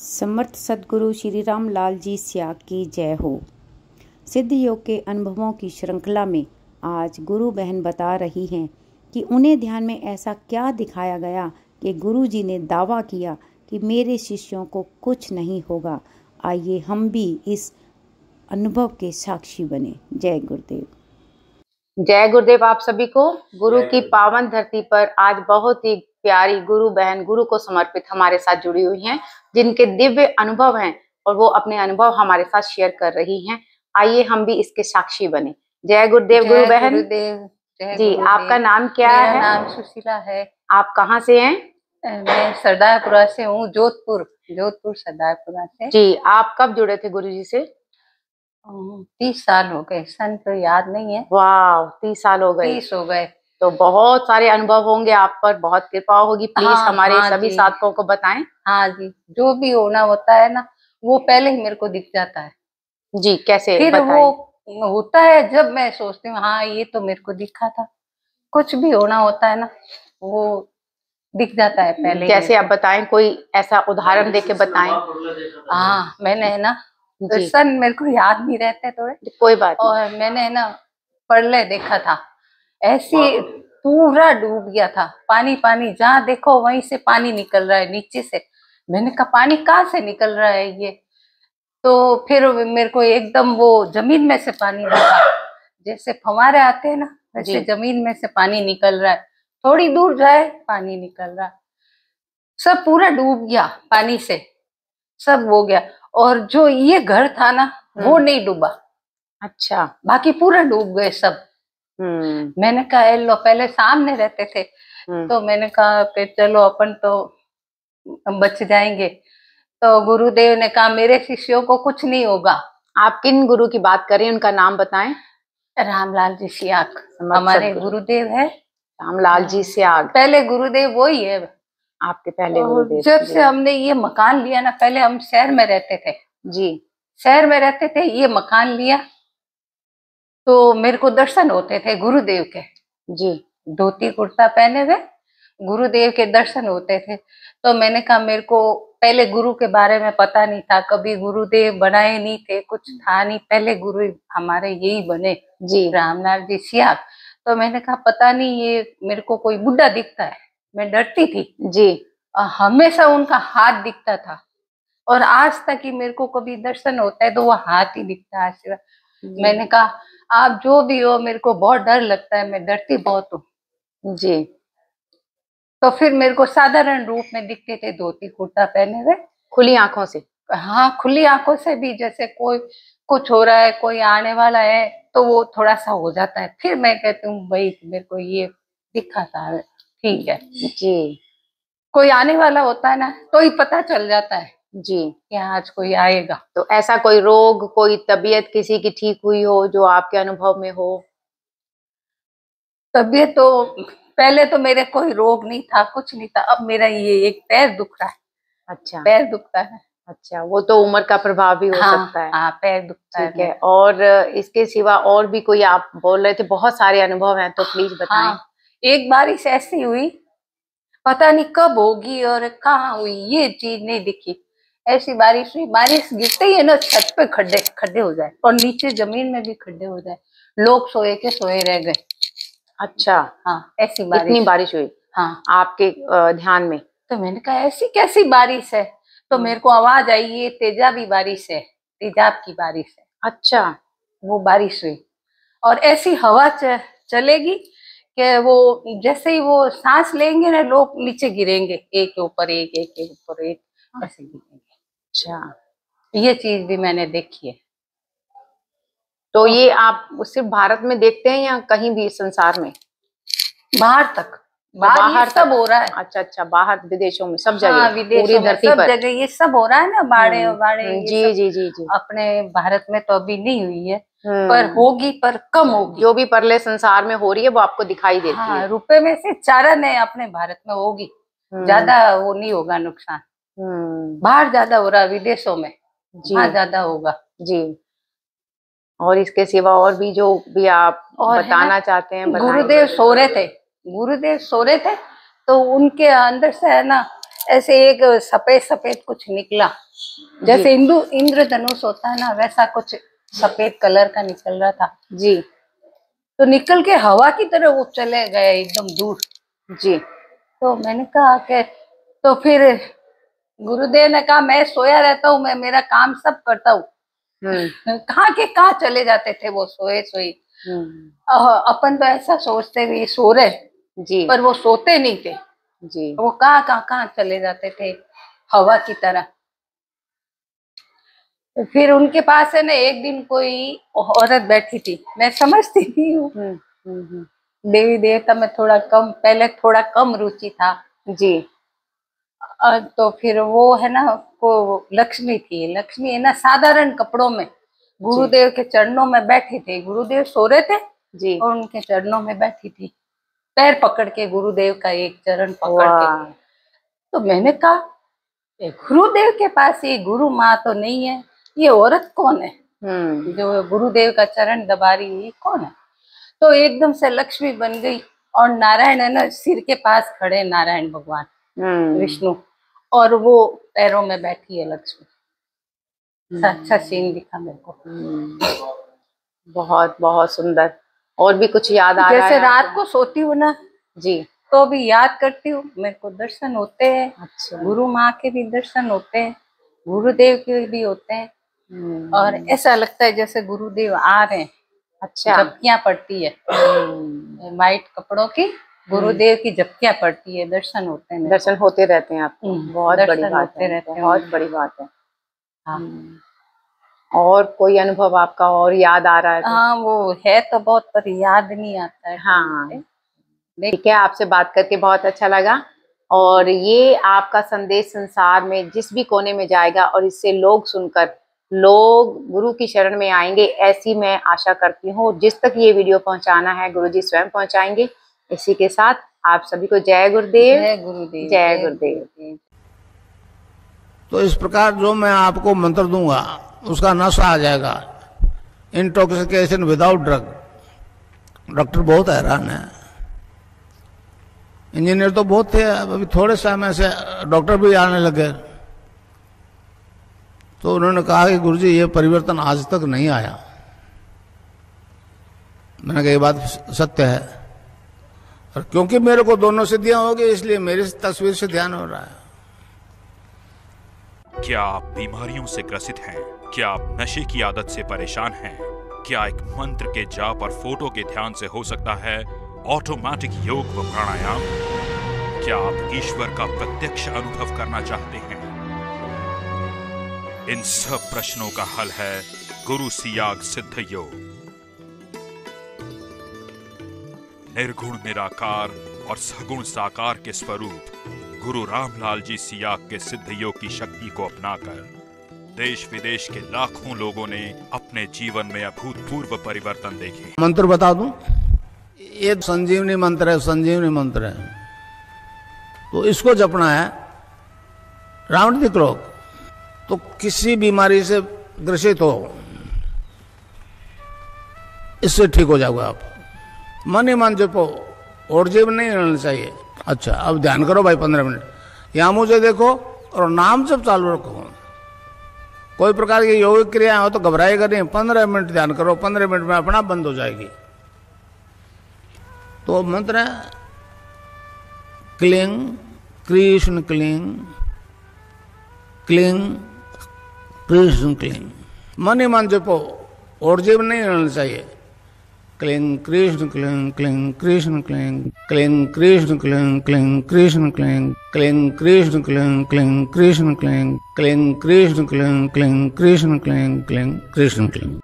समर्थ सद्गुरु श्री राम लाल जी स्याग की जय हो। सिद्ध योग के अनुभवों की श्रृंखला में आज गुरु बहन बता रही हैं कि उन्हें ध्यान में ऐसा क्या दिखाया गया कि गुरु जी ने दावा किया कि मेरे शिष्यों को कुछ नहीं होगा। आइए हम भी इस अनुभव के साक्षी बने। जय गुरुदेव। जय गुरुदेव। आप सभी को गुरु की पावन धरती पर आज बहुत ही प्यारी गुरु बहन गुरु को समर्पित हमारे साथ जुड़ी हुई हैं, जिनके दिव्य अनुभव हैं और वो अपने अनुभव हमारे साथ शेयर कर रही हैं। आइए हम भी इसके साक्षी बने। जय गुरुदेव। गुरु बहन जी, आपका नाम क्या है? मेरा नाम सुशीला है। आप कहाँ से हैं? मैं सरदारपुरा से हूँ, जोधपुर सरदारपुरा से। जी, आप कब जुड़े थे गुरु जी से? 30 साल हो गए, सन तो याद नहीं है। वाह, 30 साल हो गए। 30 हो गए। तो बहुत सारे अनुभव होंगे आप पर, बहुत कृपा होगी। प्लीज हमारे सभी साधकों को बताएं। हाँ जी, जो भी होना होता है ना, वो पहले ही मेरे को दिख जाता है। जी, कैसे? फिर बताएं। वो होता है जब मैं सोचती हूँ हाँ ये तो मेरे को दिखा था। कुछ भी होना होता है ना, वो दिख जाता है पहले। कैसे आप बताएं, कोई ऐसा उदाहरण देके बताएं। हाँ, मैंने है ना, सन मेरे को याद नहीं रहते थोड़े, कोई बात नहीं। और मैंने है ना परले देखा था, ऐसे पूरा डूब गया था। पानी पानी, जहाँ देखो वहीं से पानी निकल रहा है नीचे से। मैंने कहा पानी कहाँ से निकल रहा है ये? तो फिर मेरे को एकदम वो जमीन में से पानी दिखा, जैसे फव्वारे आते हैं ना वैसे जमीन में से पानी निकल रहा है। थोड़ी दूर जाए पानी निकल रहा है, सब पूरा डूब गया पानी से, सब हो गया। और जो ये घर था ना वो नहीं डूबा। अच्छा, बाकी पूरा डूब गए सब। मैंने कहा लो, पहले सामने रहते थे तो मैंने कहा फिर चलो अपन तो बच जाएंगे। तो गुरुदेव ने कहा मेरे शिष्यों को कुछ नहीं होगा। आप किन गुरु की बात कर रहे हैं, उनका नाम बताएं। रामलाल जी स्याग हमारे गुरुदेव है। रामलाल जी स्याग पहले गुरुदेव वही है, आपके पहले गुरुदेव। जब से हमने ये मकान लिया ना, पहले हम शहर में रहते थे। जी, शहर में रहते थे, ये मकान लिया तो मेरे को दर्शन होते थे गुरुदेव के। जी, धोती कुर्ता पहने हुए गुरुदेव के दर्शन होते थे। तो मैंने कहा मेरे को पहले गुरु के बारे में पता नहीं था, कभी गुरुदेव बनाए नहीं थे, कुछ था नहीं। पहले गुरु हमारे यही बने जी, रामलाल जी स्याग। तो मैंने कहा पता नहीं ये मेरे को कोई बुढ़ा दिखता है, मैं डरती थी जी। हमेशा उनका हाथ दिखता था, और आज तक ही मेरे को कभी दर्शन होता है तो वो हाथ ही दिखता है, आशीर्वाद। मैंने कहा आप जो भी हो, मेरे को बहुत डर लगता है, मैं डरती बहुत हूँ जी। तो फिर मेरे को साधारण रूप में दिखते थे, धोती कुर्ता पहने हुए, खुली आंखों से। हाँ, खुली आंखों से भी, जैसे कोई कुछ हो रहा है, कोई आने वाला है तो वो थोड़ा सा हो जाता है। फिर मैं कहती हूँ भाई मेरे को ये दिखा था, ठीक है जी। कोई आने वाला होता है ना तो ही पता चल जाता है जी कि आज कोई आएगा। तो ऐसा कोई रोग, कोई तबीयत किसी की ठीक हुई हो जो आपके अनुभव में हो? तबीयत तो पहले तो मेरे कोई रोग नहीं था, कुछ नहीं था। अब मेरा ये एक पैर दुख रहा है। अच्छा, पैर दुखता है। अच्छा, वो तो उम्र का प्रभाव भी हो सकता है। हाँ, पैर दुखता है। ठीक है। और इसके सिवा और भी कोई, आप बोल रहे थे बहुत सारे अनुभव हैं, तो प्लीज बताएं। हाँ, एक बारिश ऐसी हुई, पता नहीं कब होगी और कहाँ हुई, ये चीज नहीं दिखी। ऐसी बारिश हुई, बारिश गिरते ही है ना छत पे खड्डे हो जाए, और नीचे जमीन में भी खड्डे हो जाए, लोग सोए के सोए रह गए। अच्छा, हाँ, ऐसी बारिश। इतनी बारिश हुई? हाँ, आपके ध्यान में? तो मैंने कहा ऐसी कैसी बारिश है? तो मेरे को आवाज आई ये तेजाबी बारिश है, तेजाब की बारिश है। अच्छा, वो बारिश हुई, और ऐसी हवा चलेगी कि वो जैसे ही वो सांस लेंगे ना, लोग नीचे गिरेंगे, एक के ऊपर एक, एक के ऊपर एक, ऐसे गिरेंगे। अच्छा, ये चीज भी मैंने देखी है। तो ये आप सिर्फ भारत में देखते हैं या कहीं भी संसार में? बाहर तक, बाहर सब हो रहा है। अच्छा अच्छा, बाहर विदेशों में, सब जगह, पूरी धरती पर, सब जगह ये सब हो रहा है ना, बाढ़े जी जी जी जी। अपने भारत में तो अभी नहीं हुई है, पर होगी, पर कम होगी। जो भी परले संसार में हो रही है वो आपको दिखाई देती है। रुपए में से चारण है अपने भारत में होगी, ज्यादा वो नहीं होगा नुकसान। बाहर ज्यादा हो रहा है, विदेशों में वहाँ ज्यादा होगा जी। और इसके सिवा और भी जो भी आप बताना चाहते हैं, गुरुदेव सो रहे थे, तो उनके अंदर से है ना ऐसे एक सफेद सफेद कुछ निकला, जैसे इंद्रधनुष होता है ना, वैसा कुछ सफेद कलर का निकल रहा था जी। तो निकल के हवा की तरह वो चले गए एकदम दूर जी। तो मैंने कहा कि तो फिर गुरुदेव ने कहा मैं सोया रहता हूँ, मैं मेरा काम सब करता हूँ। कहाँ के कहाँ चले जाते थे वो सोए सोए। अपन तो ऐसा सोचते भी सो रहे जी, पर वो सोते नहीं थे जी। वो कहाँ चले जाते थे हवा की तरह। तो फिर उनके पास है ना एक दिन कोई औरत बैठी थी, मैं समझती नहीं हूँ देवी देवता में पहले थोड़ा कम रुचि था जी। तो फिर वो है ना को लक्ष्मी थी, लक्ष्मी है ना साधारण कपड़ों में गुरुदेव के चरणों में बैठी थी। गुरुदेव सो रहे थे जी। और उनके चरणों में बैठी थी, पैर पकड़ के गुरुदेव का एक चरण पकड़ के। तो मैंने कहा गुरुदेव के पास ये गुरु माँ तो नहीं है, ये औरत कौन है जो गुरुदेव का चरण दबा रही है, कौन है। तो एकदम से लक्ष्मी बन गई और नारायण है ना सिर के पास खड़े, नारायण भगवान विष्णु, और वो पैरों में बैठी है लक्ष्मी। अच्छा सीन दिखा मेरे को। बहुत बहुत सुंदर। और भी कुछ याद आ रहा है? जैसे रात को सोती हूँ ना जी तो भी याद करती हूँ, मेरे को दर्शन होते हैं। अच्छा। गुरु माँ के भी दर्शन होते हैं, गुरुदेव के भी होते हैं और ऐसा लगता है जैसे गुरुदेव आ रहे हैं। अच्छा। झपकियां पड़ती है वाइट कपड़ों की, गुरुदेव की झपकियां पड़ती है, दर्शन होते हैं। दर्शन होते रहते हैं आपको? बहुत बड़ी बात है, बहुत बड़ी बात है। और कोई अनुभव आपका और याद आ रहा है? हाँ वो है तो बहुत, पर याद नहीं आता है। हाँ ठीक है, आपसे बात करके बहुत अच्छा लगा। और ये आपका संदेश संसार में जिस भी कोने में जाएगा और इससे लोग सुनकर लोग गुरु की शरण में आएंगे, ऐसी मैं आशा करती हूँ। जिस तक ये वीडियो पहुंचाना है गुरुजी स्वयं पहुंचाएंगे। इसी के साथ आप सभी को जय गुरुदेव। जय गुरुदेव। जय गुरुदेव। तो इस प्रकार जो मैं आपको मंत्र दूंगा उसका नशा आ जाएगा, इंटॉक्सिकेशन विदाउट ड्रग। डॉक्टर बहुत हैरान है, इंजीनियर तो बहुत थे, अभी थोड़े समय से डॉक्टर भी आने लगे। तो उन्होंने कहा कि गुरुजी ये परिवर्तन आज तक नहीं आया। मैंने कहा ये बात सत्य है, और क्योंकि मेरे को दोनों सिद्धियां हो गई इसलिए मेरी तस्वीर से ध्यान हो रहा है। क्या आप बीमारियों से ग्रसित हैं? क्या आप नशे की आदत से परेशान हैं? क्या एक मंत्र के जाप और फोटो के ध्यान से हो सकता है ऑटोमेटिक योग व प्राणायाम? क्या आप ईश्वर का प्रत्यक्ष अनुभव करना चाहते हैं? इन सब प्रश्नों का हल है गुरु सियाग सिद्ध योग। निर्गुण निराकार और सगुण साकार के स्वरूप गुरु रामलाल जी सियाग के सिद्ध योग की शक्ति को अपनाकर देश विदेश के लाखों लोगों ने अपने जीवन में अभूतपूर्व परिवर्तन देखे। मंत्र बता दूं, ये संजीवनी मंत्र है, संजीवनी मंत्र है। तो इसको जपना है रावणिक लोग, तो किसी बीमारी से ग्रसित हो इससे ठीक हो जाओगे आप। मन ही मन जपो, और जीव नहीं रहना चाहिए। अच्छा अब ध्यान करो भाई 15 मिनट यहां मुझे देखो और नाम जब चालू रखो। कोई प्रकार की योगिक क्रियाएं हो तो घबराएगा नहीं, 15 मिनट ध्यान करो, 15 मिनट में अपना बंद हो जाएगी। तो मंत्र है cling Krishna cling, cling Krishna cling. मन ही मन जपो, और जीव नहीं रहना चाहिए। Cling Krishna cling, cling Krishna cling, cling Krishna cling, cling Krishna cling, cling Krishna cling, cling Krishna cling, cling Krishna cling, cling Krishna cling, cling Krishna cling.